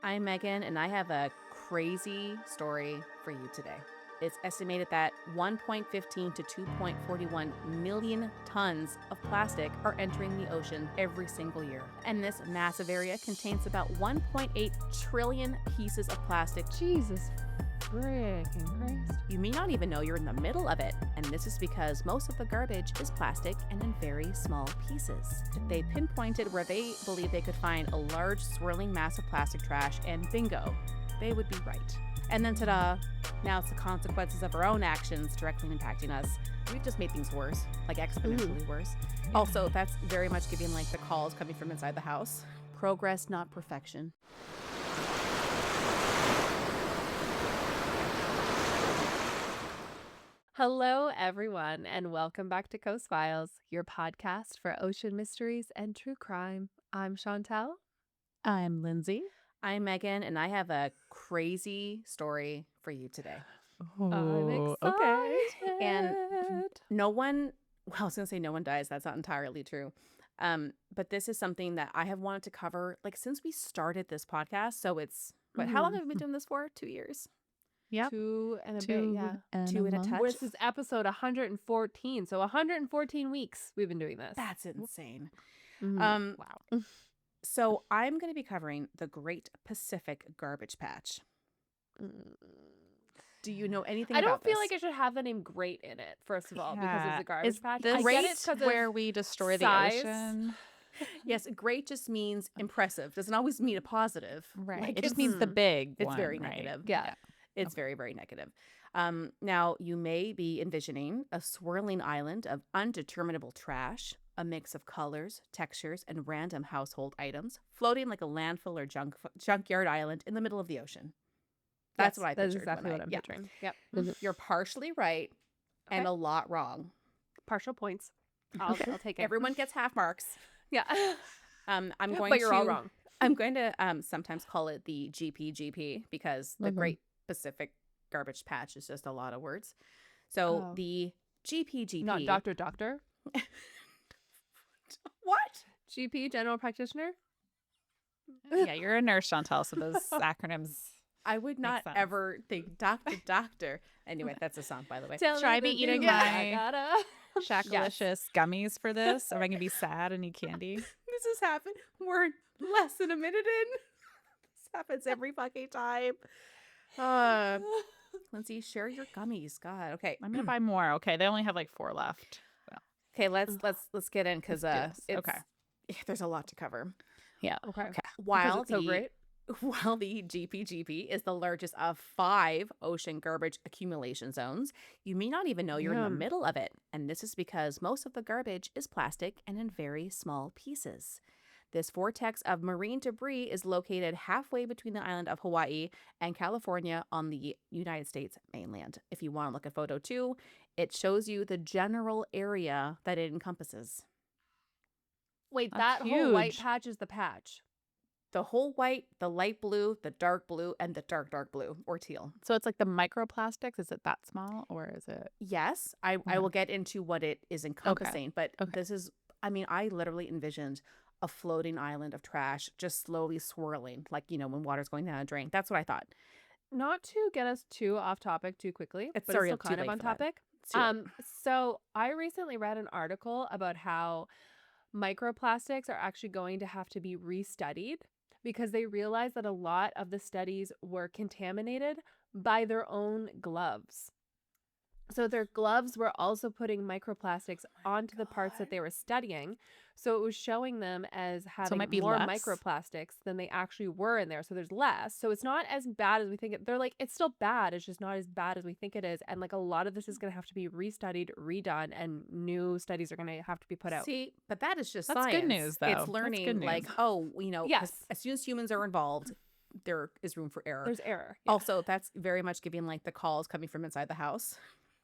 I'm Megan, and I have a crazy story for you today. It's estimated that 1.15 to 2.41 million tons of plastic are entering the ocean every single year. And this massive area contains about 1.8 trillion pieces of plastic. Jesus freaking Christ. You may not even know you're in the middle of it, and this is because most of the garbage is plastic and in very small pieces. They pinpointed where they believe they could find a large swirling mass of plastic trash, and bingo, they would be right. And then ta-da, now it's the consequences of our own actions directly impacting us. We've just made things worse, like exponentially worse. Also, that's very much giving like the calls coming from inside the house. Progress, not perfection. Hello, everyone, and welcome back to Coast Files, your podcast for ocean mysteries and true crime. I'm Chantel. I'm Lindsay. I'm Megan, and I have a crazy story for you today. I'm excited. Okay. And no one, well, I was going to say no one dies. That's not entirely true. But this is something that I have wanted to cover like since we started this podcast. So it's, how long have we been doing this for? 2 years? Yep. 2 and a bit, yeah. And 2 and a month. touch. This is episode 114. So 114 weeks we've been doing this. That's insane. Wow. So I'm going to be covering the Great Pacific Garbage Patch. Do you know anything I about don't feel this? like it should have the name great in it, first of all, because Yeah. it's a garbage Is patch. this I get it 'cause of where we destroy size. the ocean? Yes, great just means impressive. Doesn't always mean a positive. Right. Like, it just it's- means the big It's one, very right? negative. Yeah. It's very, very negative. Now, you may be envisioning a swirling island of undeterminable trash, a mix of colors, textures, and random household items, floating like a landfill or junkyard island in the middle of the ocean. That's Yes, what I That's pictured. exactly when what I'm yeah. picturing. Yep. You're partially right and Okay. a lot wrong. Partial points. I'll take it. Everyone gets half marks. Yeah. I'm going But you're to, all wrong. I'm going to sometimes call it the GPGP because the Mhm. Great Pacific Garbage Patch is just a lot of words. So Oh. the GPGP. Not doctor. What? GP, general practitioner. Yeah, you're a nurse, Chantal, so those acronyms. I would not sense. ever think doctor. Anyway, that's a song, by the way. Try me eating my- gotta. Shackalicious gummies for this. Am I going to be sad and eat candy? This has happened. We're less than a minute in. This happens every fucking time. Lindsay, share your gummies. God. Okay. I'm going to buy more. Okay, they only have like 4 left. Okay, let's get in because Let's do this. Okay. there's a lot to cover. Yeah. Okay. While Because it's so great. While the GPGP is the largest of 5 ocean garbage accumulation zones, you may not even know you're in the Yum. middle of it. And this is because most of the garbage is plastic and in very small pieces. This vortex of marine debris is located halfway between the island of Hawaii and California on the United States mainland. If you want to look at photo 2, it shows you the general area that it encompasses. Wait, That's that whole white huge. patch is the patch. The whole white, the light blue, the dark blue, and the dark blue or teal. So it's like the microplastics. Is it that small or is it? Yes, I will get into what it is encompassing, but Okay. this is, I mean, I literally envisioned a floating island of trash just slowly swirling, like, you know, when water's going down a drain. That's what I thought. Not to get us too off topic too quickly, It's but already it's still too kind of late on for that. topic. It's too- So I recently read an article about how microplastics are actually going to have to be restudied because they realized that a lot of the studies were contaminated by their own gloves. So their gloves were also putting microplastics onto the parts that they were studying. So it was showing them as having might be more less? microplastics than they actually were in there. So there's less. So it's not as bad as we think it. They're like, it's still bad. It's just not as bad as we think it is. And like a lot of this is going to have to be restudied, redone, and new studies are going to have to be put out. See, but that is just That's science. good news, though. It's That's learning, good like, news. oh, you know, 'cause Yes. as soon as humans are involved, there is room for error. There's error. Yeah. Also, that's very much giving like the calls coming from inside the house.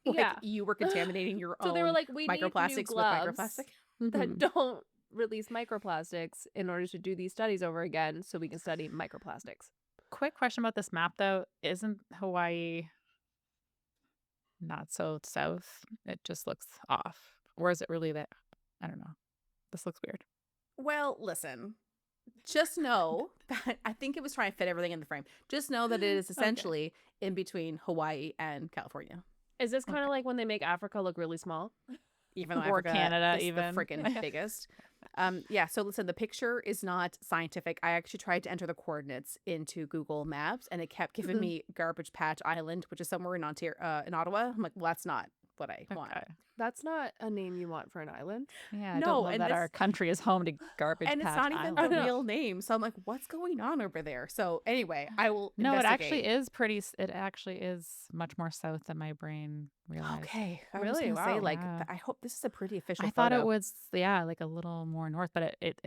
Like Yeah. you were contaminating your So own they were like, we need new microplastics with gloves microplastic. that Mhm. don't release microplastics in order to do these studies over again so we can study microplastics. Quick question about this map, though. Isn't Hawaii not so south? It just looks off. Or is it really that? I don't know. This looks weird. Well, listen, just know that I think it was trying to fit everything in the frame. Just know that it is Okay. essentially in between Hawaii and California. Is this kind Okay. of like when they make Africa look really small? Even though Or Africa Canada, is the even. freaking biggest. Yeah, so listen, the picture is not scientific. I actually tried to enter the coordinates into Google Maps and it kept giving Mhm. me Garbage Patch Island, which is somewhere in Ontario, in Ottawa. I'm like, well, that's not what I want. Okay. That's not a name you want for an island. Yeah, I don't No, love and that this our country is home to Garbage and it's Patch not even I the Island. know. real name. So I'm like, what's going on over there? So anyway, I will No, it actually investigate. is it actually is much more south than my brain realized. Okay, I was Really? gonna say Wow. like Yeah. I hope this is a pretty official I thought it photo. was, yeah, like a little more north, but it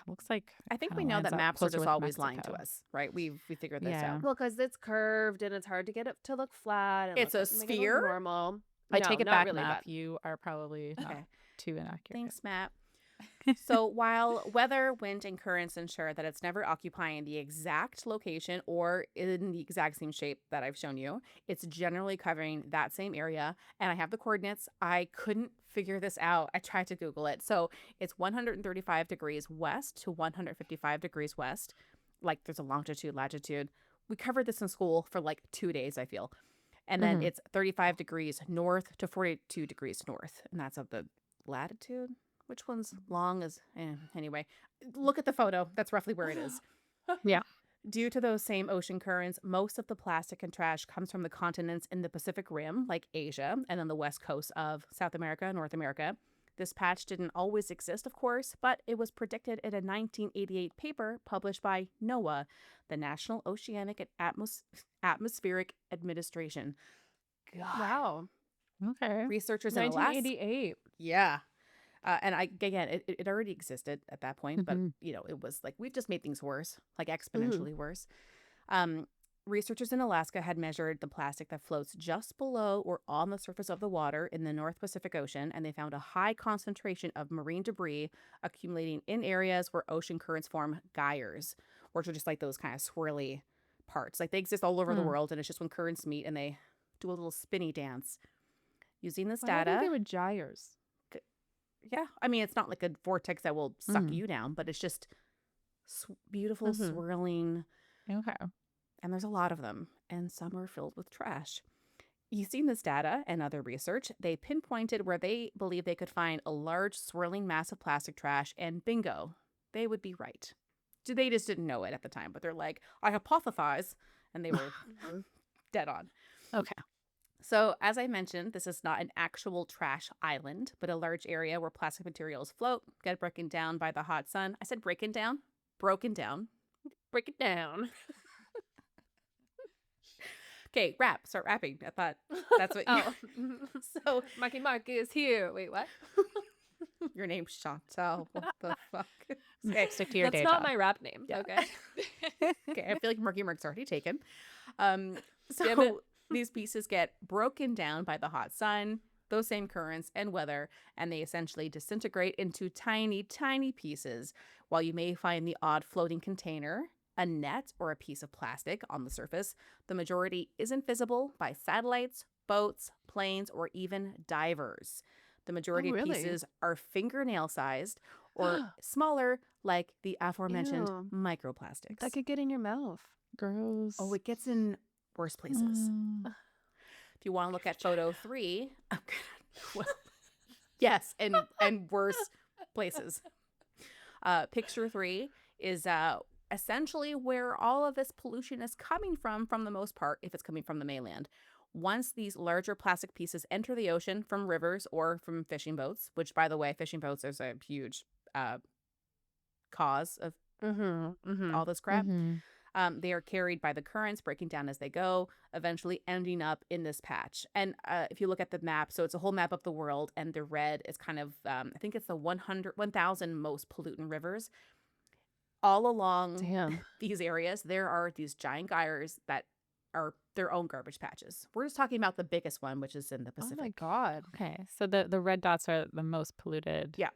looks like I it think kind we of know lines that up maps are closer just with always lying to Mexico. us, right? We figured this Yeah. out. Well, because it's curved and it's hard to get it to look flat and It's a make it look sphere? normal. I No, take it not back, really, map. but You are probably not Okay. too inaccurate. Thanks, Matt. So while weather, wind, and currents ensure that it's never occupying the exact location or in the exact same shape that I've shown you, it's generally covering that same area. And I have the coordinates. I couldn't figure this out. I tried to Google it. So it's 135 degrees west to 155 degrees west. Like there's a longitude, latitude. We covered this in school for like 2 days, I feel. And then Mhm. it's 35 degrees north to 42 degrees north. And that's of the latitude. Which one's long as anyway, look at the photo. That's roughly where it is. Yeah. Due to those same ocean currents, most of the plastic and trash comes from the continents in the Pacific Rim, like Asia, and then the west coast of South America, North America. This patch didn't always exist, of course, but it was predicted in a 1988 paper published by NOAA, the National Oceanic and Atmospheric Administration. God. wow. Okay. Researchers in Alaska. 1988. Yeah. And it already existed at that point, but Mhm. it was like we've just made things worse, like Mhm. exponentially worse. Researchers in Alaska had measured the plastic that floats just below or on the surface of the water in the North Pacific Ocean, and they found a high concentration of marine debris accumulating in areas where ocean currents form gyres, which are just like those kind of swirly parts. Like they exist all over the Mm. world, and it's just when currents meet and they do a little spinny dance. Using this Why do I think data, they would gyres? yeah, I mean, it's not like a vortex that will suck Mhm. you down, but it's just beautiful Mhm. swirling, Okay. and there's a lot of them, and some are filled with trash. Using this data and other research, they pinpointed where they believe they could find a large swirling mass of plastic trash, and bingo, they would be right. They just didn't know it at the time, but they're like, I hypothesize, and they were dead on. Okay. So, as I mentioned, this is not an actual trash island, but a large area where plastic materials float, get broken down by the hot sun. I said breaking down, broken down. Break it down. Okay, start rapping. I thought that's what Oh. So, Marky Mark is here. Wait, what? your name's Chantal. What the fuck? Okay, Stick to your That's day not job. my rap name. Yeah. Okay. okay, I feel like Murky Mark's already taken. Damn it. So these pieces get broken down by the hot sun, those same currents and weather, and they essentially disintegrate into tiny, tiny pieces. While you may find the odd floating container, a net, or a piece of plastic on the surface, the majority isn't visible by satellites, boats, planes, or even divers. The majority of really? pieces are fingernail sized or smaller, like the aforementioned Ew. microplastics. That could get in your mouth. Gross. Oh, it gets in worse places. Mm. If you want to look at photo 3, well, yes, and worse places. Picture 3 is essentially where all of this pollution is coming from the most part, if it's coming from the mainland. Once these larger plastic pieces enter the ocean from rivers or from fishing boats, which, by the way, fishing boats is a huge cause of all this crap. Mhm. They are carried by the currents, breaking down as they go, eventually ending up in this patch. And if you look at the map, so it's a whole map of the world, and the red is kind of, I think it's the 1,000 most pollutant rivers. All along Damn. these areas, there are these giant gyres that are their own garbage patches. We're just talking about the biggest one, which is in the Oh Pacific. my God. Okay. So the red dots are the most polluted Yeah.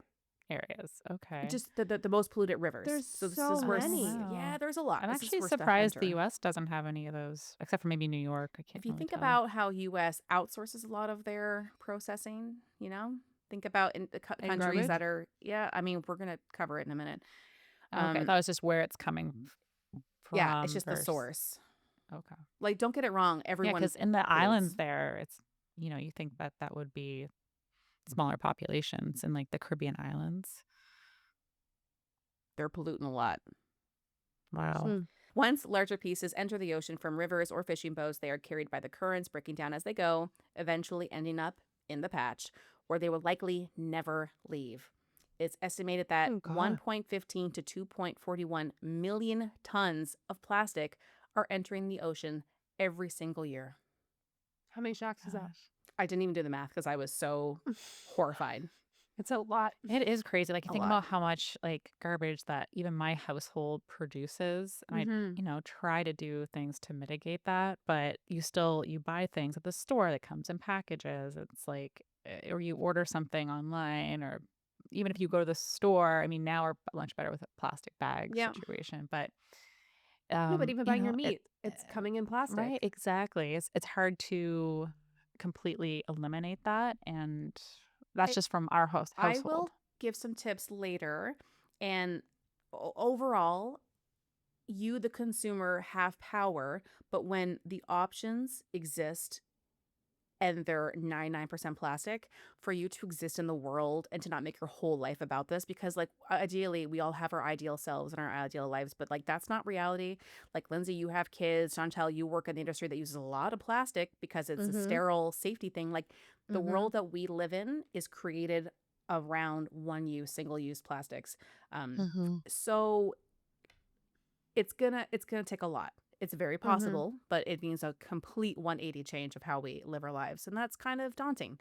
areas. Okay. Just the most polluted rivers. There's this so is where many. yeah, there's a lot. I'm This is actually where stuff surprised the enter. US doesn't have any of those, except for maybe New York. I can't If you really think tell. about how US outsources a lot of their processing, think about in the And countries garbage? that are, yeah, I mean, we're going to cover it in a minute. Okay, that was just where it's coming Yeah, it's from just the versus. source. Okay. Like, don't get it wrong. Yeah, Everyone because in the islands pollutes. there, it's, you think that that would be smaller populations in like the Caribbean islands. They're polluting a lot. Wow. Hmm. Once larger pieces enter the ocean from rivers or fishing boats, they are carried by the currents, breaking down as they go, eventually ending up in the patch, where they will likely never leave. It's estimated that Oh God. 1.15 to 2.41 million tons of plastic are entering the ocean every single year. How many shacks is that? Gosh. I didn't even do the math because I was so horrified. It's a lot. It is crazy. Like, you A think lot. about how much like garbage that even my household produces, and Mhm. try to do things to mitigate that, but you buy things at the store that comes in packages. It's like, or you order something online, or even if you go to the store. I mean, now we're much better with a plastic bag Yeah. situation, but No, but even buying your it meat, it's coming in right, plastic. exactly. It's hard to completely eliminate that, and that's I, just from our I household. will give some tips later. And overall, you, the consumer, have power. But when the options exist and they're 99% plastic, for you to exist in the world and to not make your whole life about this, because like ideally we all have our ideal selves and our ideal lives, but like that's not reality. Like Lindsay, you have kids. Chantel, you work in the industry that uses a lot of plastic because it's a Mhm. sterile safety thing. Like the Mhm. world that we live in is created around one use, single use plastics. Um, Mhm. so it's gonna take a lot. It's very Mhm. possible, but it means a complete 180 change of how we live our lives, and that's kind of daunting.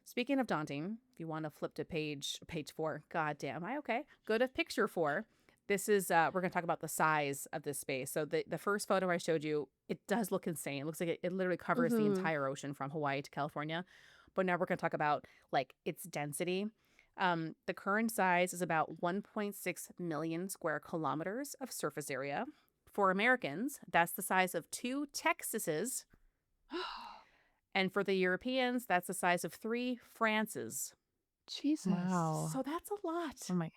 Speaking of daunting, if you want to flip to page 4, god damn, am I okay? Go to picture 4. This is we're gonna talk about the size of this space. So the first photo I showed you, it does look insane. It looks like it literally covers the Mhm. entire ocean from Hawaii to California. But now we're gonna talk about like its density. The current size is about 1.6 million square kilometers of surface area. For Americans, that's the size of 2 Texases, and for the Europeans, that's the size of 3 Frances. Jesus. Wow. So that's a lot. Oh my god.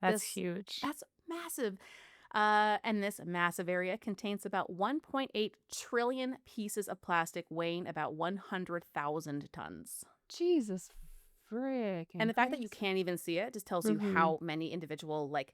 That's This huge. that's massive. And this massive area contains about 1.8 trillion pieces of plastic weighing about 100,000 tons. Jesus And freaking the fact that you Christ. can't even see it just tells you Mhm. how many individual like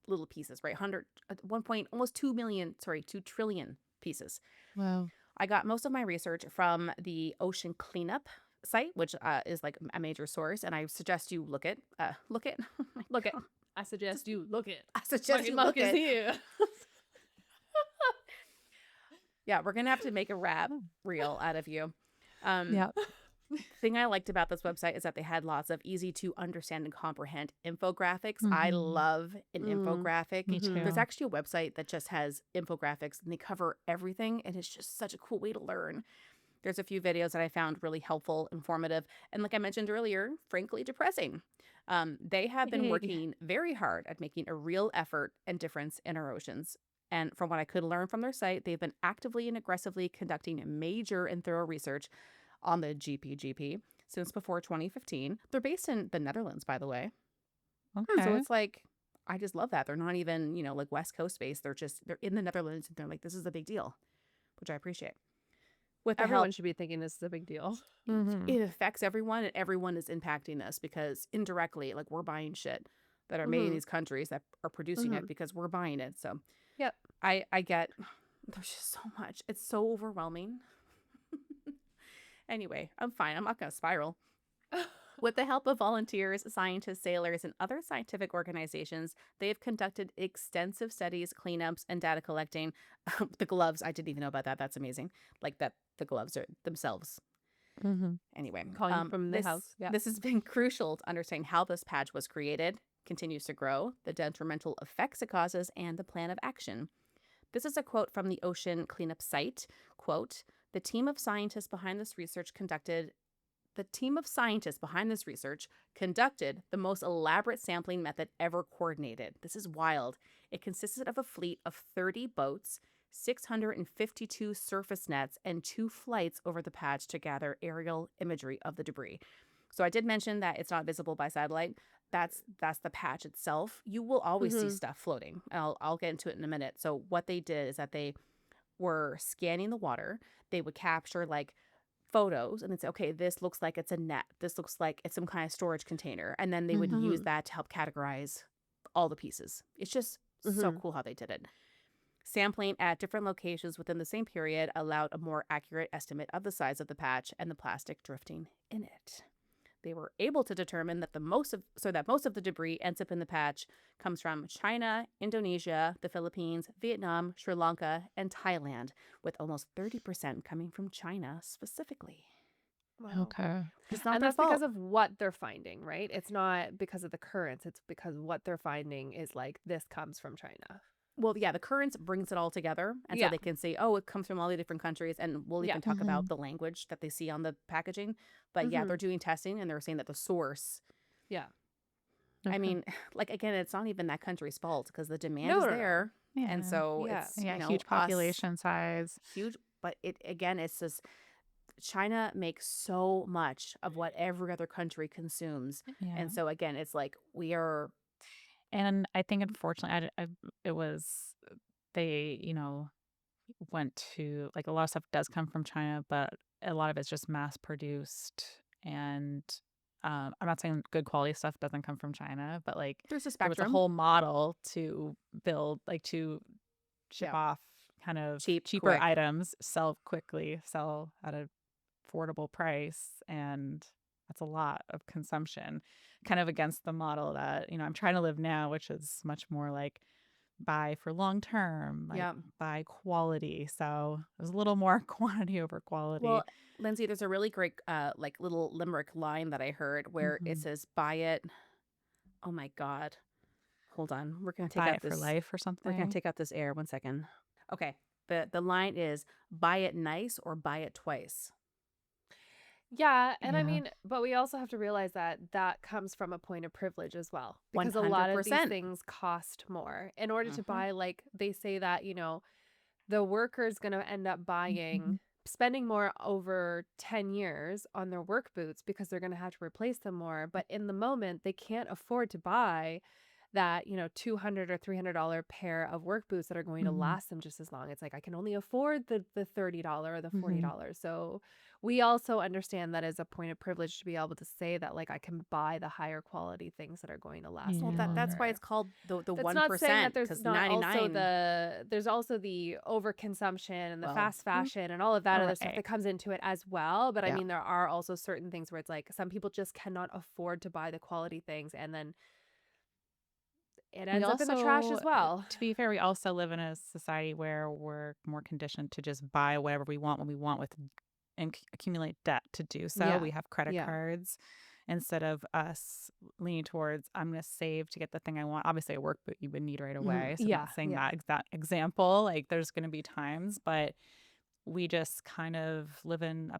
little pieces, right? 100 1 point almost 2 million, sorry, 2 trillion pieces. Wow. I got most of my research from the Ocean Cleanup site, which is like a major source, and I suggest you look it. Oh my Look it. God. I suggest you look it. I suggest Marky you Mark look is it. here. Yeah, we're gonna have to make a rap Oh. reel out of you. Um, Yeah. thing I liked about this website is that they had lots of easy to understand and comprehend infographics. I Mhm. love an Mm. infographic. Me Mhm. There's too. actually a website that just has infographics and they cover everything, and it's just such a cool way to learn. There's a few videos that I found really helpful, informative, and like I mentioned earlier, frankly depressing. They have been Big. working very hard at making a real effort and difference in our oceans. And from what I could learn from their site, they've been actively and aggressively conducting major and thorough research on the GPGP since before 2015. They're based in the Netherlands, by the way. So Okay. it's like, I just love that. They're not even, like West Coast based. They're in the Netherlands and they're like, this is a big deal, which I appreciate. With the Everyone help, should be thinking this is a big deal. Mhm. it affects everyone and everyone is impacting this because indirectly, like we're buying shit that are made in Mhm. these countries that are producing it Mhm. because we're buying it. So Yep. I get there's just so much. It's so overwhelming. Anyway, I'm fine. I'm not going to spiral. With the help of volunteers, scientists, sailors, and other scientific organizations, they have conducted extensive studies, cleanups, and data collecting. The gloves, I didn't even know about that. That's amazing. Like that, the gloves are themselves. Mhm. Anyway, Calling from the house. Yeah. this has been crucial to understand how this patch was created, continues to grow, the detrimental effects it causes, and the plan of action. This is a quote from the Ocean Cleanup site. Quote, the team of scientists behind this research conducted the team of scientists behind this research conducted the most elaborate sampling method ever coordinated. This is wild. It consisted of a fleet of 30 boats, 652 surface nets, and 2 flights over the patch to gather aerial imagery of the debris. So I did mention that it's not visible by satellite. that's the patch itself. You will always see Mhm. stuff floating. I'll get into it in a minute. So what they did is that they were scanning the water. They would capture like photos and they'd say, okay, this looks like it's a net. This looks like it's some kind of storage container. And then they would use Mhm. that to help categorize all the pieces. It's just so Mhm. cool how they did it. Sampling at different locations within the same period allowed a more accurate estimate of the size of the patch and the plastic drifting in it. They were able to determine that most of the debris ends up in the patch comes from China, Indonesia, the Philippines, Vietnam, Sri Lanka, and Thailand, with almost 30% coming from China specifically. Wow. Okay. It's not And their that's because fault. of what they're finding, right? It's not because of the currents. It's because what they're finding is like this comes from China. Well, yeah, the currents brings it all together, and so Yeah. they can say, oh, it comes from all the different countries, and we'll Yeah. even talk about the language that they see on the packaging. But yeah, they're Mhm. doing testing, and they're saying that the source. Yeah. I Okay. mean, like again, it's not even that country's fault because the demand No, is no, no. there, and Yeah. so Yeah. it's Yeah, huge us population size. huge. But it again, it's just China makes so much of what every other country consumes, Yeah. and so again, it's like we are. And I think unfortunately it was they, went to like a lot of stuff does come from China, but a lot of it's just mass produced and I'm not saying good quality stuff doesn't come from China, but like There's a there was a spectrum. whole model to build like to ship Yeah, off kind of cheap, cheaper quick. items, sell quickly, sell at a affordable price, and that's a lot of consumption, kind of against the model that I'm trying to live now, which is much more like buy for long term, like Yeah. buy quality. So there's a little more quantity over quality. Well, Lindsay, there's a really great like little limerick line that I heard where it Hmm. says, "Buy it." Oh my God. Hold on. Buy it for life or We're gonna something. take out this air. 1 second. Okay. The line is buy it nice or buy it twice. Yeah, and I Yeah. mean, but we also have to realize that that comes from a point of privilege as well, because a lot of these 100%. things cost more. In order to Mm-hmm. buy, like they say that, the worker's going to end up Mhm. spending more over 10 years on their work boots because they're going to have to replace them more. But in the moment, they can't afford to buy that, $200 or $300 pair of work boots that are going to Mhm. last them just as long. It's like I can only afford the $30 or the Mhm. $40. So we also understand that as a point of privilege to be able to say that like I can buy the higher quality things that are going to last Well, me Yeah. that's why longer. it's called the That's not saying that 1%, there's because not also 99. the overconsumption and the Well, fast fashion and all of that other stuff Right. that comes into it as well. But I yeah. mean, there are also certain things where it's like some people just cannot afford to buy the quality things, and then it We ends up in the trash also, as well. to be fair, we also live in a society where we're more conditioned to just buy whatever we want when we want and accumulate debt to do so. Yeah. We have credit Yeah. cards instead of us leaning towards I'm going to save to get the thing I want. Obviously, a work boot you would need right away. So I'm Yeah. not saying Yeah. that exact example. Like there's going to be times, but we just kind of live in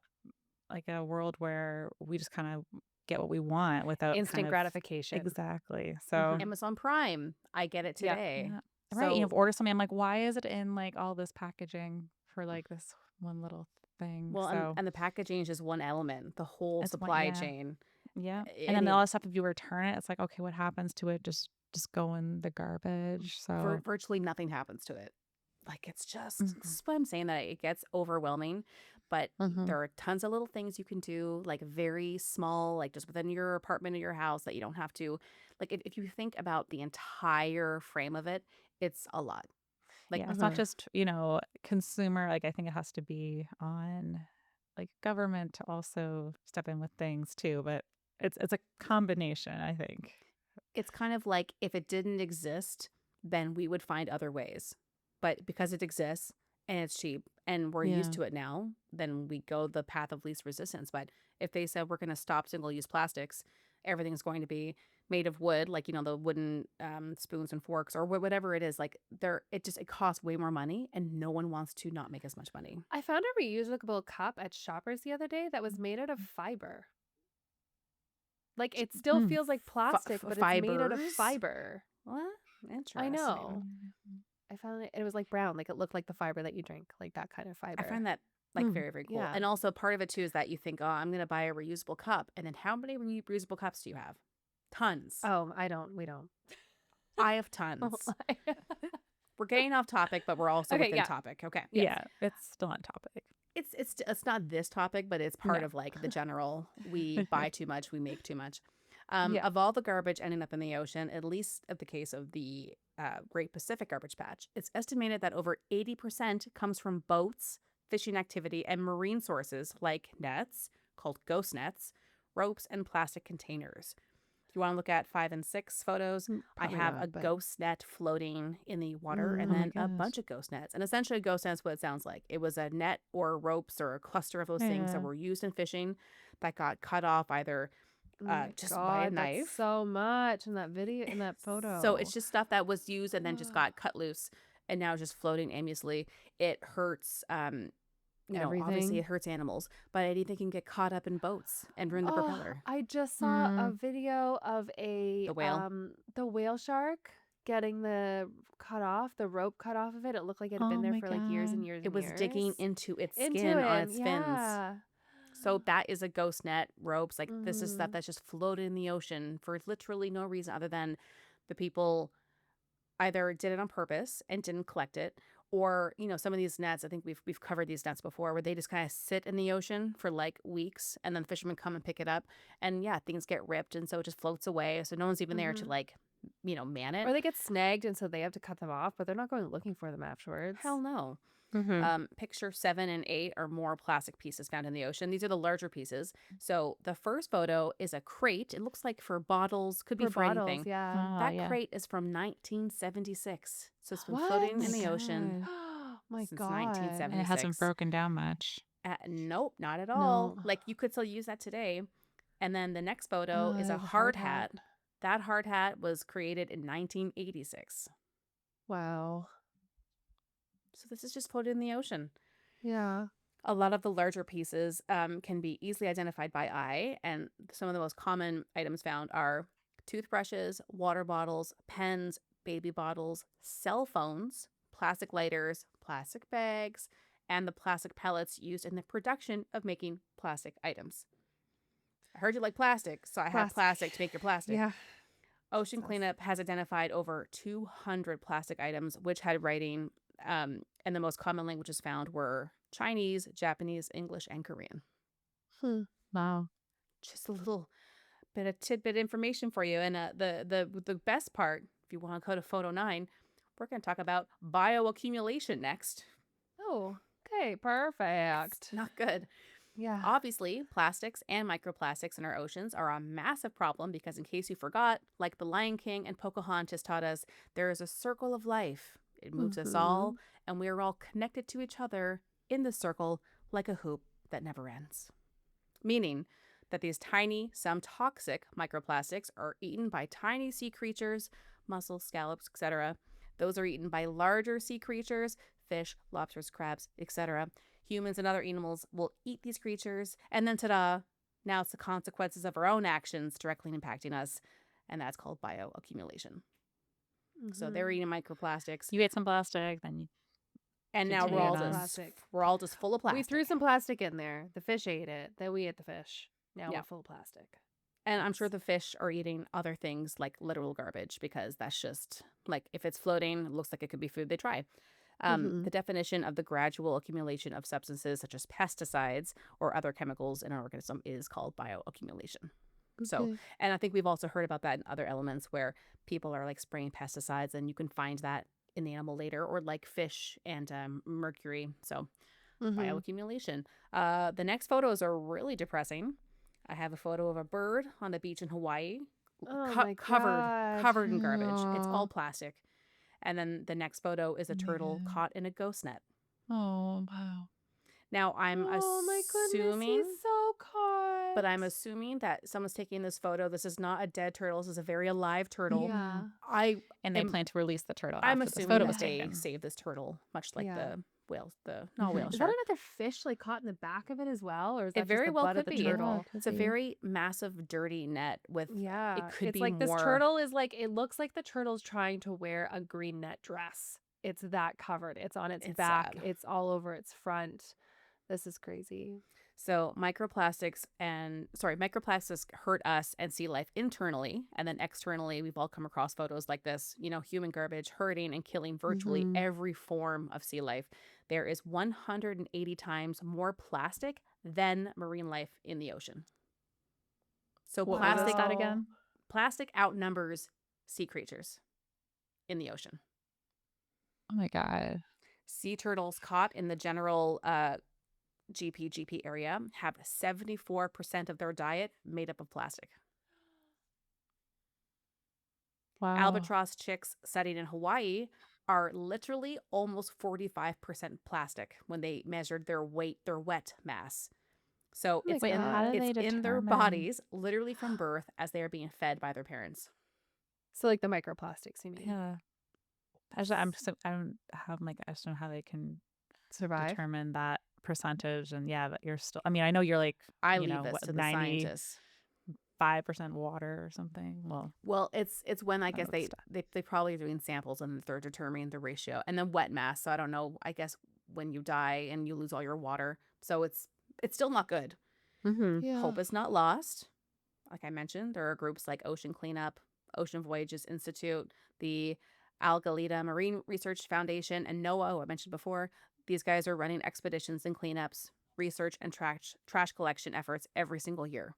like a world where we just kind of get what we want without kind Instant of gratification. exactly. So Amazon Prime. I get it Yeah. today. yeah. Right. So, Order something. I'm like, why is it in like all this packaging for like this one little thing? well, So and the packaging is just one element, the whole it's one, supply yeah. chain. Yeah. And And then it all the stuff, if you return it, it's like, okay, what happens to it? Just go in the garbage. So virtually nothing happens to it. Like it's just this mhm. is why I'm saying that it gets overwhelming. But Mhm. there are tons of little things you can do, like very small, like just within your apartment or your house that you don't have to. Like if you think about the entire frame of it, it's a lot. Like Yeah. It's not Mhm. just, consumer. Like I think it has to be on like government to also step in with things too. But it's a combination, I think. it's kind of like if it didn't exist, then we would find other ways. But because it exists and it's cheap and we're used Yeah. to it now, then we go the path of least resistance. But if they said we're going to stop single use plastics, everything's going to be made of wood, like, the wooden spoons and forks or whatever it is, like it costs way more money and no one wants to not make as much money. I found a reusable cup at Shoppers the other day that was made out of fiber. Like it still Mm. feels like plastic, but it's made out of Fibers? fiber. What? I know. Interesting. I found it was like brown, like it looked like the fiber that you drink, like that kind of I fiber. find that like Mm. very, very cool. Yeah. And also part of it too is that you think, oh, I'm going to buy a reusable cup. And then how many reusable cups do you have? Tons. Oh, we don't. I have tons. We're getting off topic, but we're also Okay, within yeah. topic. Okay. Yes. Yeah, it's still on topic. It's not this topic, but it's part No. of like the general. We buy too much, we make too much. Yeah. Of all the garbage ending up in the ocean, at least of the case of the Great Pacific Garbage Patch, it's estimated that over 80% comes from boats, fishing activity, and marine sources like nets, called ghost nets, ropes, and plastic containers. If you want to look at 5 and 6 photos, I Probably have not, a but- ghost net floating in the water and Oh my then a gosh. bunch of ghost nets. And essentially, a ghost net is what it sounds like. It was a net or ropes or a cluster of those things that Yeah. were used in fishing that got cut off either Oh my just by a God, knife. that's so much in that video, in that photo. So it's just stuff that was used and then just got cut loose and now just floating aimlessly. It hurts, obviously Everything. it hurts animals, but anything can get caught up in boats and ruin the propeller. I just saw a video of The whale? the whale shark getting the rope cut off of it. It looked like it had been Oh there my for like years and God. years It and was years. digging into its Into skin on it, its fins. yeah. So that is a ghost net, ropes. Like this is stuff Mhm. that's just floated in the ocean for literally no reason other than the people either did it on purpose and didn't collect it, or some of these nets. I think we've covered these nets before, where they just kind of sit in the ocean for like weeks, and then fishermen come and pick it up, and yeah, things get ripped, and so it just floats away. So no one's even there to Mhm. like man it. Or they get snagged and so they have to cut them off, but they're not going looking for them afterwards. Hell no. Mm-hmm. Picture 7 and 8 are more plastic pieces found in the ocean. These are the larger pieces. So the first photo is a crate. It looks like for bottles, could be for anything. Yeah. Oh, That yeah. crate is from 1976. So it's been What? floating in my the ocean God. My since God. 1976. And it hasn't broken down much. Nope, not at all. No. Like you could still use that today. And then the next photo is they a have hard hat. That hard hat was created in 1986. Wow. So this is just floated in the ocean. Yeah. A lot of the larger pieces can be easily identified by eye, and some of the most common items found are toothbrushes, water bottles, pens, baby bottles, cell phones, plastic lighters, plastic bags, and the plastic pellets used in the production of making plastic items. I heard you like plastic, so I have plastic to make your plastic. Yeah. Ocean Cleanup has identified over 200 plastic items which had writing, and the most common languages found were Chinese, Japanese, English, and Korean. Wow. Just a little bit of tidbit information for you. And the best part, if you want to go to photo 9, we're going to talk about bioaccumulation next. Oh, okay. Perfect. It's not good. Yeah. Obviously, plastics and microplastics in our oceans are a massive problem because, in case you forgot, like the Lion King and Pocahontas taught us, there is a circle of life. It moves us all, and we are all connected to each other in the circle like a hoop that never ends. Meaning that these tiny, some toxic microplastics are eaten by tiny sea creatures, mussels, scallops, etc. Those are eaten by larger sea creatures, fish, lobsters, crabs, etc. Humans and other animals will eat these creatures, and then ta-da, now it's the consequences of our own actions directly impacting us, and that's called bioaccumulation. So they're eating microplastics, You ate some plastic, then you and now continue on. we're all just full of plastic. We threw some plastic in there. The fish ate it. Then we ate the fish. Now Yeah. we're full of plastic. And I'm sure the fish are eating other things like literal garbage, because that's just like, if it's floating, it looks like it could be food, they try. The definition of the gradual accumulation of substances such as pesticides or other chemicals in an organism is called bioaccumulation. So, and I think we've also heard about that in other elements where people are like spraying pesticides, and you can find that in the animal later, or like fish and mercury. So bioaccumulation. The next photos are really depressing. I have a photo of a bird on the beach in Hawaii, Oh my God. covered in garbage. It's Aw. all plastic. And then the next photo is a turtle God. caught in a ghost net. Oh, wow. Now I'm Oh my goodness, assuming, he's so caught. but I'm assuming that someone's taking this photo. This is not a dead turtle. This is a very alive turtle. Yeah. And they am- plan to release the turtle I'm after this assuming photo that was they taken. saved this turtle, much like Yeah. the whales, not whale Is shark. that another fish like caught in the back of it as well, or is that It very just the well butt of could the be. turtle? It's a very massive, dirty net with. Yeah, It could it's be like this more. turtle is like, it looks like the turtle's trying to wear a green net dress. It's that covered. It's on its It's back. sad. It's all over its front. This is crazy. So microplastics hurt us and sea life internally, and then externally, we've all come across photos like this, human garbage hurting and killing virtually Mm-hmm. every form of sea life. There is 180 times more plastic than marine life in the ocean. So What was that Wow. again? plastic outnumbers sea creatures in the ocean. Oh my God. Sea turtles caught in the general GPGP area have 74% of their diet made up of plastic. Wow. Albatross chicks studied in Hawaii are literally almost 45% plastic when they measured their wet mass. So Oh my Wait, and how do gosh. they it's in their determine? bodies literally from birth as they are being fed by their parents. So like the microplastics, you mean? Yeah. I don't have like, I just don't know how they can Survive? determine that percentage. And yeah, that you're still, I mean, I know you're like, I leave this what, to the 95% scientists. water or something. Well, Well, it's when I I don't guess know the they probably are doing samples and they're determining the ratio, and then wet mass. So I don't know. I guess when you die and you lose all your water, so it's still not good. Mm-hmm. Yeah. Hope is not lost. Like I mentioned, there are groups like Ocean Cleanup, Ocean Voyages Institute, the Algalita Marine Research Foundation, and NOAA, who I mentioned before. These guys are running expeditions and cleanups, research, and trash collection efforts every single year.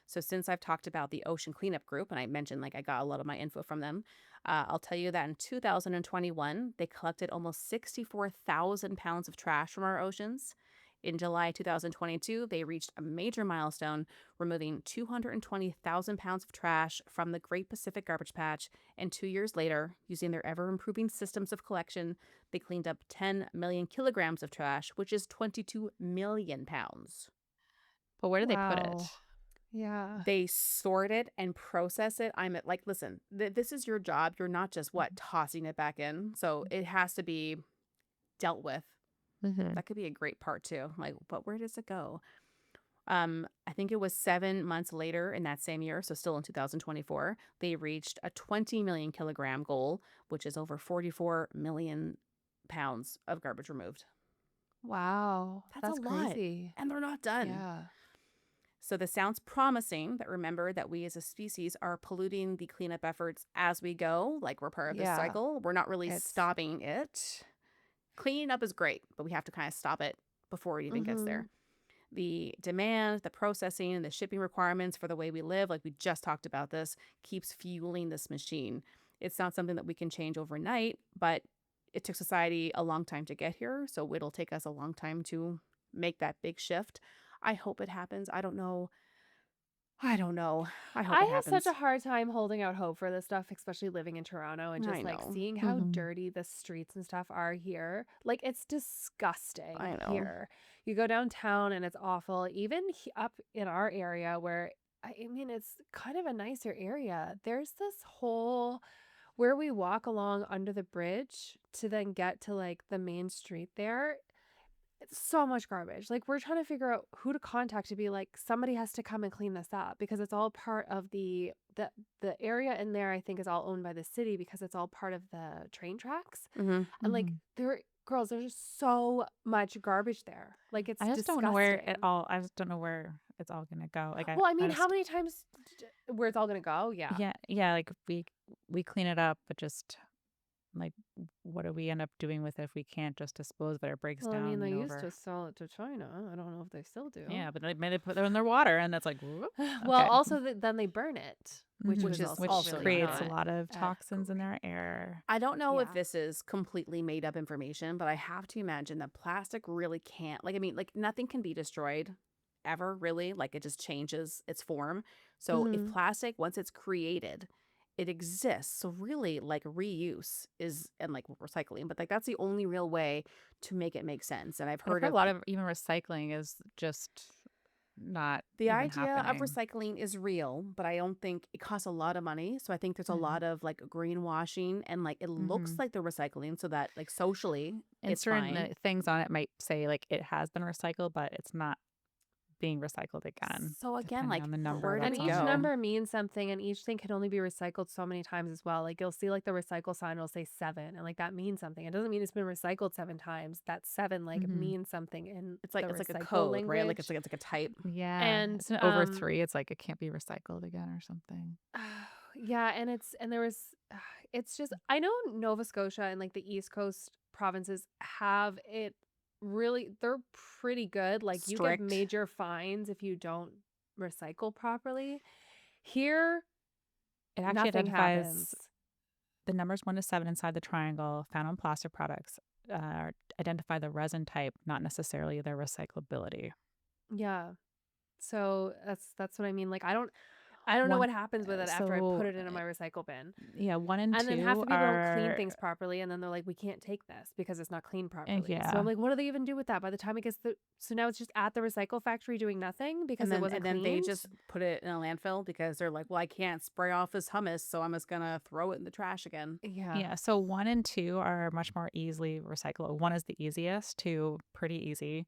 So since I've talked about the Ocean Cleanup Group, and I mentioned like I got a lot of my info from them, I'll tell you that in 2021 they collected almost 64,000 pounds of trash from our oceans. In July 2022, they reached a major milestone, removing 220,000 pounds of trash from the Great Pacific Garbage Patch. And 2 years later, using their ever improving systems of collection, they cleaned up 10 million kilograms of trash, which is 22 million pounds. But where do they put Wow. it? Yeah. They sort it and process it. I'm at, like, listen, this is your job. You're not just tossing it back in. So it has to be dealt with. Mm-hmm. That could be a great part too. Like, but where does it go? I think it was 7 months later in that same year, so still in 2024, they reached a 20 million kilogram goal, which is over 44 million pounds of garbage removed. Wow. That's a That's lot. crazy. And they're not done. Yeah. So this sounds promising, but remember that we as a species are polluting the cleanup efforts as we go. Like we're part of this Yeah. cycle. We're not really It's stopping it. Cleaning up is great, but we have to kind of stop it before it even gets mm-hmm. there. The demand, the processing, and the shipping requirements for the way we live, like we just talked about this, keeps fueling this machine. It's not something that we can change overnight, but it took society a long time to get here. So it'll take us a long time to make that big shift. I hope it happens. I don't know. I don't know. I hope I it have such a happens. hard time holding out hope for this stuff, especially living in Toronto and I just like know. seeing how Mm-hmm. dirty the streets and stuff are here. Like it's disgusting I know. here. You go downtown and it's awful. Even up in our area where I mean it's kind of a nicer area. There's this whole where we walk along under the bridge to then get to like the main street there. It's so much garbage. Like we're trying to figure out who to contact to be like somebody has to come and clean this up because it's all part of the area in there I think is all owned by the city because it's all part of the train tracks. Mm-hmm. And like Mm-hmm. there girls, there's just so much garbage there. Like it's I just don't know disgusting. I just don't know where it's all gonna go. Like Well, I I mean, how just, many times where it's all gonna go? Yeah. yeah, yeah, like we clean it up, but just like, what do we end up doing with it if we can't just dispose of it or breaks Well, I mean, down, they used over? to sell it to China. I don't know if they still do. Yeah, but they made it put it in their water, and that's like, whoop, Well, okay, also then they burn it, which Which is is also which also really not creates a good. not lot of toxins in great. our air. I don't know if Yeah. this is completely made up information, but I have to imagine that plastic really can't, like, I mean, like, nothing can be destroyed ever, really. Like, it just changes its form. So, if Hmm. plastic, once it's created, it exists. So, really, like, reuse is, and like recycling, but like, that's the only real way to make it make sense. And I've But I've heard heard a of lot of even recycling is just not the even idea of happening. recycling is real, but I don't think it costs a lot of money. So I think there's a Hmm. lot of like greenwashing and like it looks Hmm. like they're recycling so that like socially And it's certain fine. things on it might say like it has been recycled, but it's not being recycled again, So again, depending like, on the number where did And that's it on each there. go? number means something, and each thing can only be recycled so many times as well. Like you'll see like the recycle sign will say 7 and like that means something. It doesn't mean it's been recycled 7 times. That 7 like Mhm. means something in the It's like a recycle code, right? Like language. it's like a type. Yeah, And isn't it over 3? It's like it can't be recycled again or something. yeah, and there was it's just I know Nova Scotia and like the East Coast provinces have it really they're pretty good. Like you get Strict. major fines if you don't recycle properly. Here, It actually nothing identifies happens. the numbers 1 to 7 inside the triangle found on plastic products, identify the resin type, not necessarily their recyclability. Yeah. So that's what I mean. Like I don't know 1 what happens with it after I put so, it into my recycle bin. yeah, 1 and And then half 2 the people don't clean are things properly, and then they're like, "We can't take this because it's not cleaned properly." So I'm yeah. like, "What do they even do with that by the time it gets the?" So now it's just at the recycle factory doing nothing because it wasn't And then they cleaned. just put it in a landfill because they're like, well, I can't spray off this hummus, so I'm just gonna throw it in the trash again. Yeah. Yeah, so 1 and 2 are much more easily recyclable. 1 is the easiest, 2 pretty easy.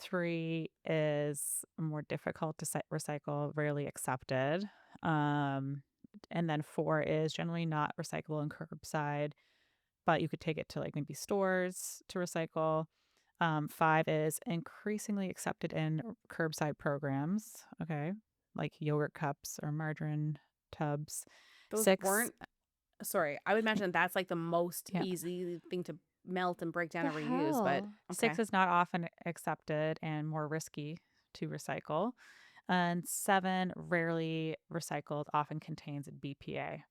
3 is more difficult to recycle, rarely accepted. Um, and then 4 is generally not recyclable and curbside, but you could take it to like maybe stores to recycle. 5 is increasingly accepted in curbside programs. Okay. Like yogurt cups or margarine tubs. Those 6, weren't sorry. I would imagine that's like the most yeah. easy thing to melt and break down The and reuse, but hell? 6 okay. is not often accepted and more risky to recycle. And 7, rarely recycled, often contains BPA.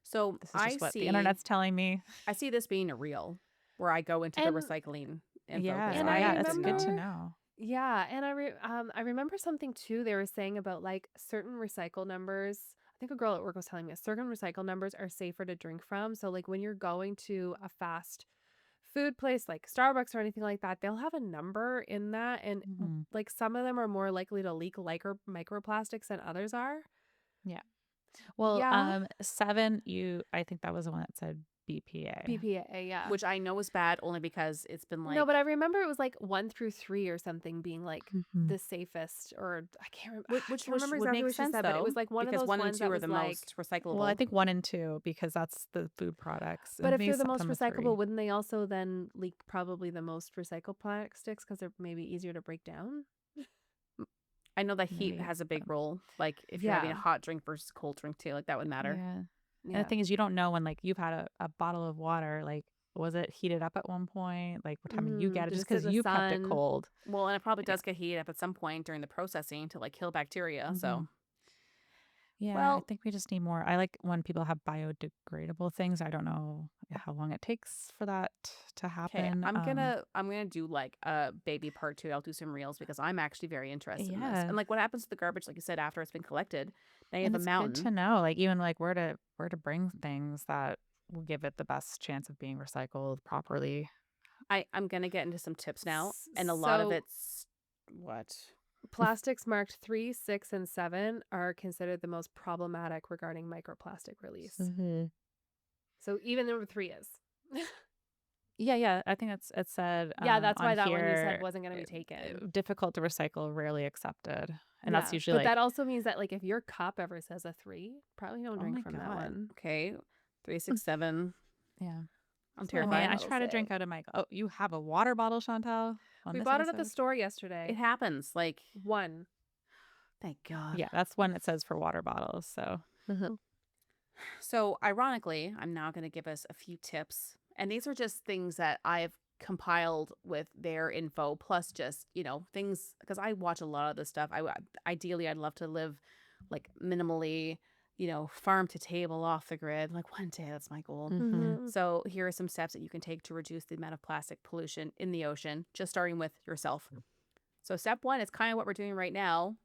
So This is just what the internet's telling me. I see this being a real where I go into the And recycling info because and I I Yeah, it's didn't good know. to remember know. yeah, and I remember something too they were saying about like certain recycle numbers. I think a girl at work was telling me certain recycle numbers are safer to drink from. So like when you're going to a fast food place like Starbucks or anything like that, they'll have a number in that and Mhm. like some of them are more likely to leak like microplastics than others are. Yeah. Well, Yeah. 7, I think that was the one that said BPA. BPA, yeah. Which I know is bad only because it's been No, like but I remember it was like 1 through 3 or something being like Mhm. the safest or I which can't remember would exactly make what she sense said, but it though was like one of because those 1 and ones 2 that are was the like most Well, I recyclable. think 1 and 2 because that's the food products. but if Maybe they're the most some of 3. recyclable, wouldn't they also then leak probably the most recycled plastics because they're maybe easier to break down? I know that heat Maybe. has a big role. Like if you're having a Yeah. hot drink versus cold drink too, like that would matter. Yeah. And the Yeah. thing is, you don't know when, like, you've had a bottle of water, like, was it heated up at one point? Like, what time did you get it? Did Just it sit because in the you've kept it sun? cold. Well, and it probably Yeah. does get heated up at some point during the processing to like kill bacteria. Mhm. So, Yeah, I well, think we just need more. I like when people have biodegradable things. I don't know how long it takes for that to okay, happen. I'm gonna do like a baby part 2. I'll do some reels because I'm actually very interested in this. Yeah, And like what happens to the garbage, like you said, after it's been collected? Now you have and a it's good to mountain. know, like even like where to bring things that will give it the best chance of being recycled properly. I'm gonna get into some tips now, and a lot of So it's what? plastics marked 3, 6, and 7 are considered the most problematic regarding microplastic release. Mhm. So even number 3 is. Yeah, yeah. I think it said Yeah, that's on why that one you said here, wasn't going to be taken. difficult to recycle, rarely accepted, and that's Yeah, usually but like, that also means that like if your cup ever says a 3, probably don't Oh drink my from that god. one. Okay, 367. yeah. I'm That's what I a mean, water terrified. I bottle try to drink say. out of my. Oh, you have a water bottle, Chantal, on We this bought it at the episode? store It yesterday. happens. Like, One. thank God. Yeah, that's when it says for water bottles. So, So, ironically, I'm now going to give us a few tips. And these are just things that I've compiled with their info, plus just, things because I watch a lot of this stuff. Ideally, I'd love to live like minimally, farm to table off the grid. Like one day, that's my goal. hmm Mm-hmm. So, here are some steps that you can take to reduce the amount of plastic pollution in the ocean, just starting with yourself. So, step 1 is kind of what we're doing right now: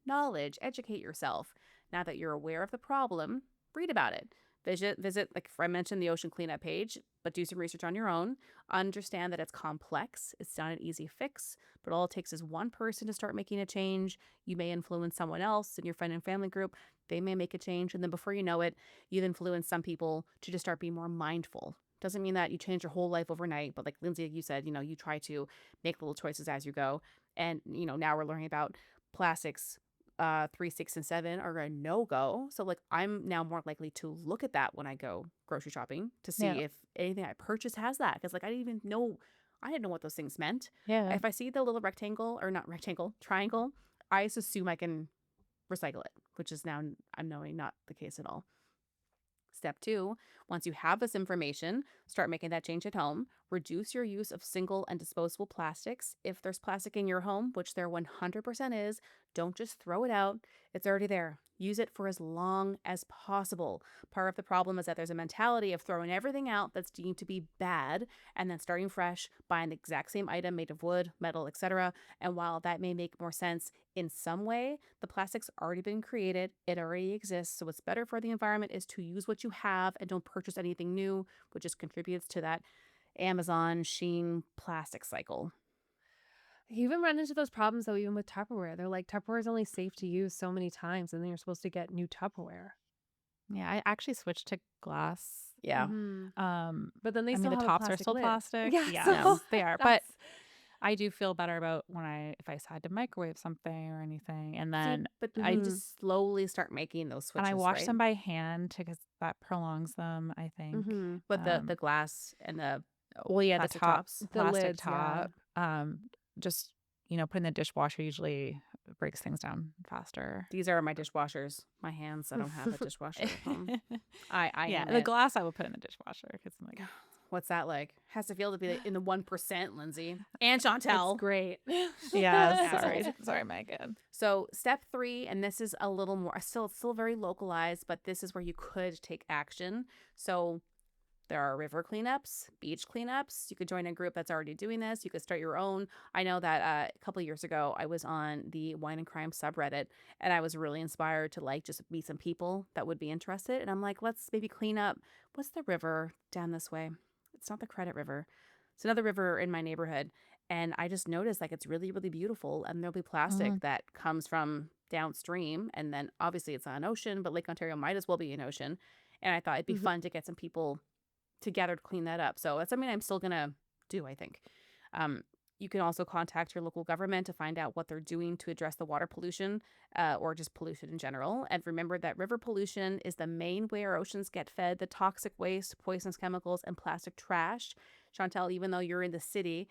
knowledge, educate yourself. Now that you're aware of the problem, read about it. Visit, like I mentioned, the ocean cleanup page, but do some research on your own. Understand that it's complex. It's not an easy fix, but all it takes is one person to start making a change. You may influence someone else in your friend and family group. They may make a change. And then before you know it, you've influenced some people to just start being more mindful. Doesn't mean that you change your whole life overnight, but like Lindsay, you said, you try to make little choices as you go. And, now we're learning about plastics 3, 6, and 7 are a no-go. So, like, I'm now more likely to look at that when I go grocery shopping to Yeah. see if anything I purchase has that. Because, like, I didn't know what those things meant. Yeah. If I see the little rectangle, or not rectangle, triangle, I just assume I can recycle it, which is now I'm knowing not the case at all. Step 2, once you have this information, start making that change at home. Reduce your use of single and disposable plastics. If there's plastic in your home, which there 100% is, don't just throw it out. It's already there. Use it for as long as possible. Part of the problem is that there's a mentality of throwing everything out that's deemed to be bad and then starting fresh, buying the exact same item made of wood, metal, etc. And while that may make more sense in some way, the plastic's already been created, it already exists. So what's better for the environment is to use what you have and don't purchase anything new, which just contributes to that Amazon Sheen plastic cycle. You even run into those problems though, even with Tupperware. They're like, Tupperware is only safe to use so many times, and then you're supposed to get new Tupperware. Yeah, I actually switched to glass. Yeah. But then they I mean, still the have a tops are plastic still lid. plastic. Yeah, Yes, so they are. But that's I do feel better about if I decide to microwave something or anything, and See, then but I you just slowly start making those and I switches, wash right? them by hand because that prolongs them, I think. But the glass and the Well, yeah, the plastic tops. the plastic lids, yeah. top. Just put in the dishwasher usually breaks things down faster. These are my dishwashers. My hands, I don't have a dishwasher at home. I Yeah, am the it. glass I will put in the dishwasher because I'm like, What's that like? Has to feel to be in the 1%, Lindsay. And It's Chantel. great. yeah, Assholes. sorry, Megan. So step 3, and this is a little more, still very localized, but this is where you could take action. So there are river cleanups, beach cleanups. You could join a group that's already doing this. You could start your own. I know that a couple of years ago, I was on the wine and crime subreddit, and I was really inspired to like just meet some people that would be interested. And I'm like, let's maybe clean up. What's the river down this way? It's not the Credit River. It's another river in my neighborhood. And I just noticed like it's really, really beautiful. And there'll be plastic that comes from downstream. And then obviously it's not an ocean, but Lake Ontario might as well be an ocean. And I thought it'd be fun to get some people together to clean that up. So that's something I'm still going to do, I think. You can also contact your local government to find out what they're doing to address the water pollution or just pollution in general. And remember that river pollution is the main way our oceans get fed the toxic waste, poisonous chemicals, and plastic trash. Chantel, even though you're in the city,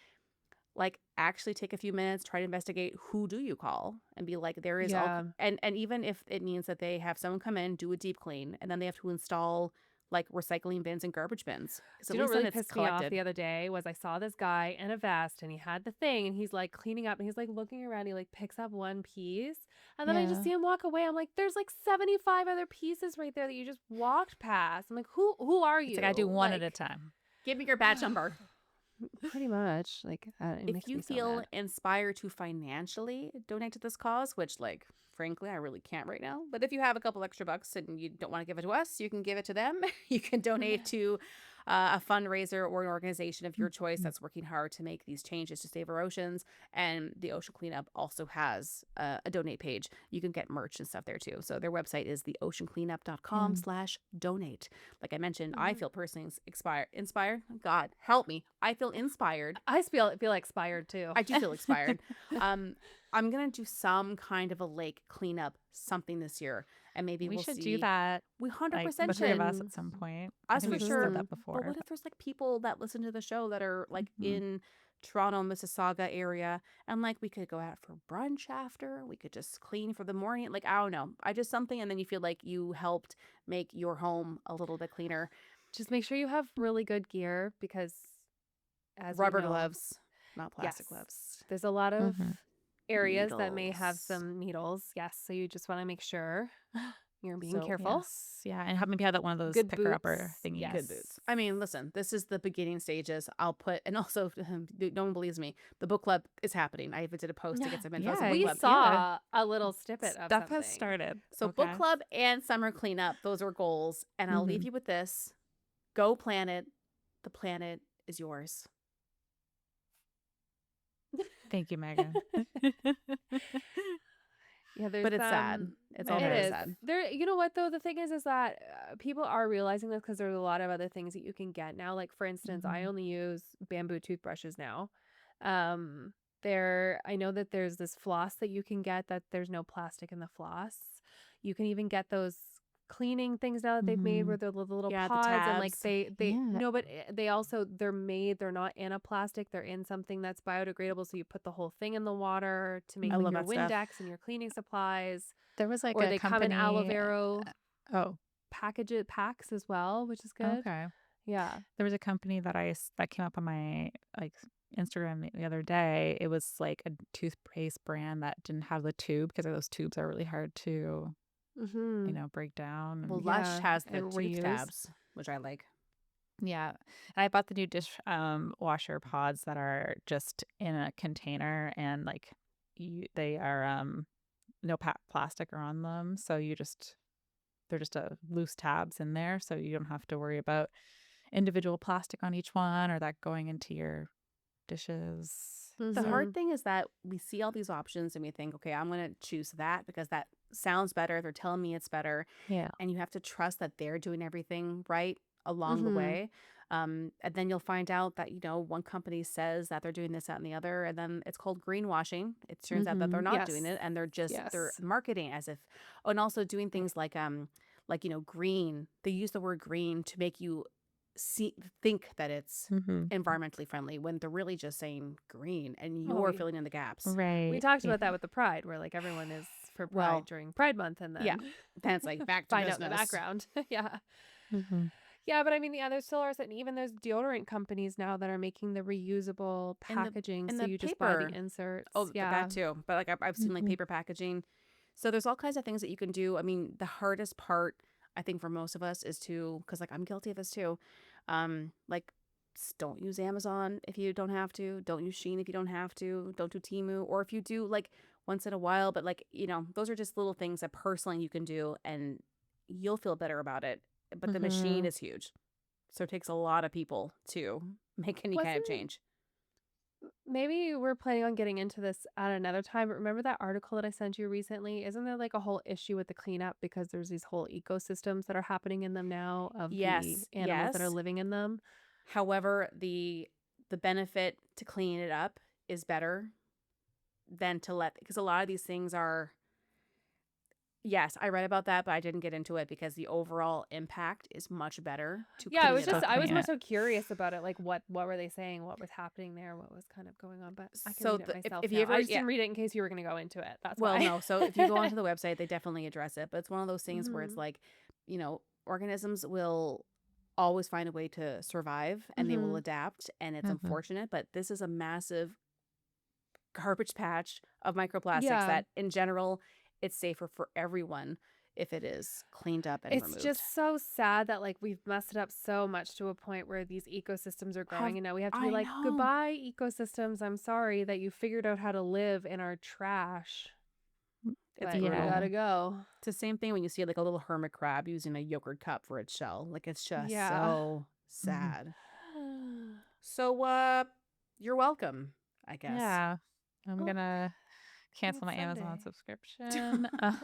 like actually take a few minutes, try to investigate who do you call and be like, there is Yeah. and even if it means that they have someone come in, do a deep clean, and then they have to install like recycling bins and garbage bins. Do you know what really pissed me off the other day was I saw this guy in a vest and he had the thing and he's like cleaning up and he's like looking around. He like picks up one piece and then I just see him walk away. I'm like, there's like 75 other pieces right there that you just walked past. I'm like, who are you? It's like I do one at a time. Give me your badge number. Pretty much. Like, it if makes you me so feel mad. inspired to financially donate to this cause, which like frankly I really can't right now, but if you have a couple extra bucks and you don't want to give it to us, you can give it to them. You can donate to a fundraiser or an organization of your choice that's working hard to make these changes to save our oceans. And the Ocean Cleanup also has a donate page. You can get merch and stuff there too. So their website is theoceancleanup.com/donate. Like I mentioned, I feel personally inspired. God help me. I feel inspired. I feel expired too. I do feel expired. I'm gonna do some kind of a lake cleanup something this year, and maybe We we'll should see. do that. We 100% Like the three of us at some point. I Us think for we just sure. did that But before. what if there's like people that listen to the show that are like in Toronto, Mississauga area, and like we could go out for brunch after. We could just clean for the morning. Like I don't know. I just something, and then you feel like you helped make your home a little bit cleaner. Just make sure you have really good gear because as Rubber we know, gloves, not plastic yes, gloves. there's a lot of areas that may have Needles. some needles. Yes, so you just want to make sure you're being So, careful. yes. Yeah, and maybe have that one of those Good picker upper boots. thingies. Yes. Good boots. I mean, listen, this is the beginning stages. I'll put, and also, no one believes me. The book club is happening. I even did a post to get some info. Yeah, book we club. saw a little snippet of Stuff something. has started. So book club and summer cleanup, those are goals. And I'll leave you with this. Go planet. The planet is yours. Thank you, Megan. Yeah, there's But it's sad. It's all it very is. sad. There, you know what though? The thing is that people are realizing this because there's a lot of other things that you can get now. Like for instance, I only use bamboo toothbrushes now. I know that there's this floss that you can get that there's no plastic in the floss. You can even get those cleaning things now that they've made where Mhm. they're the little Yeah, the pods, and like tabs. they Yeah. no, but they're not in a plastic, they're in something that's biodegradable, so you put the whole thing in the water to make I like love Mhm. your that stuff. Windex and your cleaning supplies, There was like or a they come in aloe company. vera Oh, packs as well, which is good. okay. Yeah. There was a company that came up on my like Instagram the other day. It was like a toothpaste brand that didn't have the tube because those tubes are really hard to, Mhm. break down. Well, And Lush Yeah, has the and tooth reuse. tabs, which I like. yeah, and I bought the new dish washer pods that are just in a container, and like they are no plastic are on them, so they're just loose tabs in there, so you don't have to worry about individual plastic on each one or that going into your dishes. The So, hard Mhm. thing is that we see all these options and we think, okay, I'm going to choose that because that sounds better. They're telling me it's better. yeah. And you have to trust that they're doing everything right along the Mhm. way. And then you'll find out that, one company says that they're doing this, that, and the other. And then it's called greenwashing. It turns out that they're Mhm. not doing Yes. it and they're Yes. marketing as if, oh, and also doing things like green. They use the word green to make you think that it's Mhm. environmentally friendly when they're really just saying green and Oh, you're yeah. filling in the gaps. We Right. talked Yeah. about that with the Pride, where like everyone is for Pride Well, during Pride Month, and yeah. then Then it's like back to find out in the business. background. Yeah. Mhm. Yeah, but I mean, yeah, there still are, and even there's deodorant companies now that are making the reusable And the packaging, and so the you just buy the paper. inserts. Oh, Yeah. that too. But like I've seen like Mhm. paper packaging. So there's all kinds of things that you can do. I mean, the hardest part I think for most of us is to, because like I'm guilty of this too. Like don't use Amazon if you don't have to. Don't use Shein if you don't have to. Don't do Temu, or if you do, like once in a while. But like those are just little things that personally you can do, and you'll feel better about it. But the machine Mhm. is huge, so it takes a lot of people to make any kind of Wasn't change. Maybe we're planning on getting into this at another time, but remember that article that I sent you recently? Isn't there like a whole issue with the cleanup because there's these whole ecosystems that are happening in them now of the Yes, animals that are yes. living in them? However, the benefit to clean it up is better than to let, because a lot of these things are, yes, I read about that, but I didn't get into it because the overall impact is much better to Yeah, clean it Still up. I was clean more it. so curious about it. Like what were they saying? What was happening there? What was kind of going on? But I can So read it myself if you now. ever, I just yeah, didn't read it in case you were going to go into it. That's well, why. no. So if you go onto the website, they definitely address it, but it's one of those things where it's Mhm. like, organisms will always find a way to survive and they will Mhm. adapt, and it's Mhm. unfortunate, but this is a massive garbage patch of microplastics Yeah. that in general it's safer for everyone if it is cleaned up and It's removed. just so sad that like we've messed it up so much to a point where these ecosystems are Have going, and now we have to be I like, know. goodbye, ecosystems. I'm sorry that you figured out how to live in our trash, It's but you brutal. Yeah. gotta go. It's the same thing when you see like a little hermit crab using a yogurt cup for its shell. Like it's just Yeah. so Mhm. sad. So you're welcome, I guess. Yeah. I'm Oh, gonna cancel it's my Amazon Sunday. subscription. I guess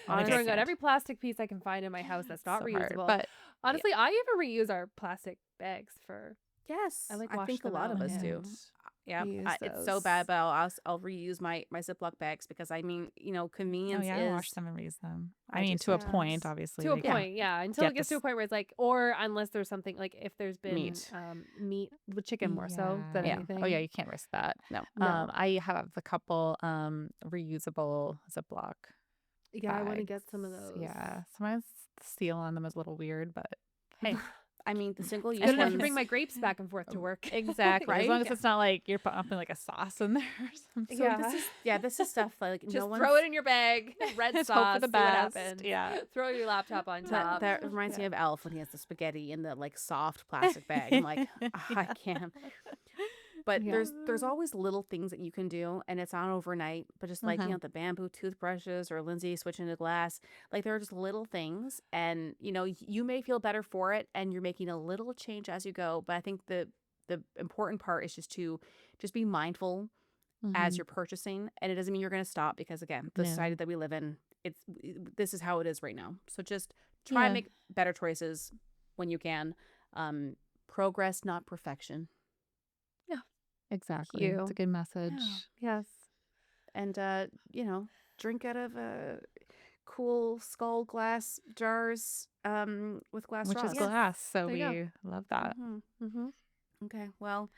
I Throwing out Honestly, can't. every plastic piece I can find in my house that's It's not so hard. reusable. But yeah. Honestly, I even reuse our plastic bags for, I yes, like I wash think a them lot of out us and do. Mhm. Yep, reuse it's so those. bad, but I'll reuse my Ziploc bags because I mean, Oh convenience yeah, I wash is. them and reuse them. I I do mean, to a Yeah. point, sometimes. obviously To a they Yeah, can point, yeah, until it get gets to a this. point where it's like, or unless there's something like if there's been meat. meat with chicken more so than Yeah. Yeah, Oh yeah, anything. you can't risk that. no. No. I have a couple reusable Ziploc Yeah, I want to bags. get some of those. Yeah. Sometimes the seal on them is a little weird, but hey. I mean, the single It's use good enough to bring ones, my grapes back and forth to work. Exactly. As long right? as it's not like you're pumping like a sauce in there or something. So Yeah. this is stuff like no Just one's. throw it in your bag, red Just hope for sauce, the see what best. happens. Yeah. Throw your laptop on That top. that reminds me Yeah. of Elf when he has the spaghetti in the like soft plastic bag. I'm like, "Ah, I Yeah. can't. But Yeah. there's always little things that you can do, and it's not overnight. But just like Mhm. the bamboo toothbrushes or Lindsay switching to glass, like there are just little things, and you may feel better for it, and you're making a little change as you go. But I think the important part is just be mindful as Mhm. you're purchasing, and it doesn't mean you're going to stop because again, the society No. that we live in, this is how it is right now. So just try and Yeah. make better choices when you can. Progress, not perfection. Yeah. Exactly. It's You. a good message. Yes. And, drink out of cool skull glass jars with glass Which is straws. Yes. glass, so There you go. we love that. Mm-hmm. Okay. Well,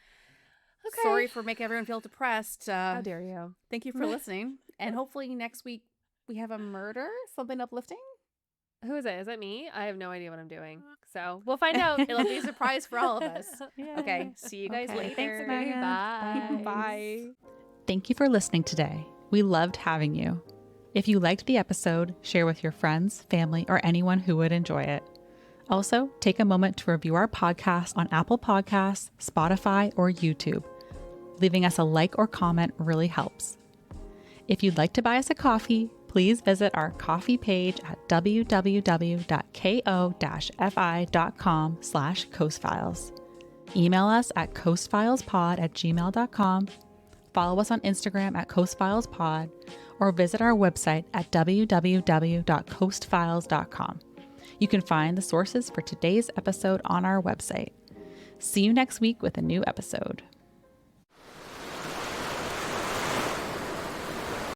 Okay. sorry for making everyone feel depressed. How dare you? Thank you for listening. And hopefully next week we have a murder, something uplifting. Who is it? Is it me? I have no idea what I'm doing. So we'll find out. It'll be a surprise for all of us. Yeah. Okay. See you guys Okay, later. thanks, Okay, Megan. bye. Bye. Thank you for listening today. We loved having you. If you liked the episode, share with your friends, family, or anyone who would enjoy it. Also, take a moment to review our podcast on Apple Podcasts, Spotify, or YouTube. Leaving us a like or comment really helps. If you'd like to buy us a coffee, please visit our coffee page at www.ko-fi.com/coastfiles. Email us at coastfilespod@gmail.com. Follow us on Instagram at coastfilespod, or visit our website at www.coastfiles.com. You can find the sources for today's episode on our website. See you next week with a new episode.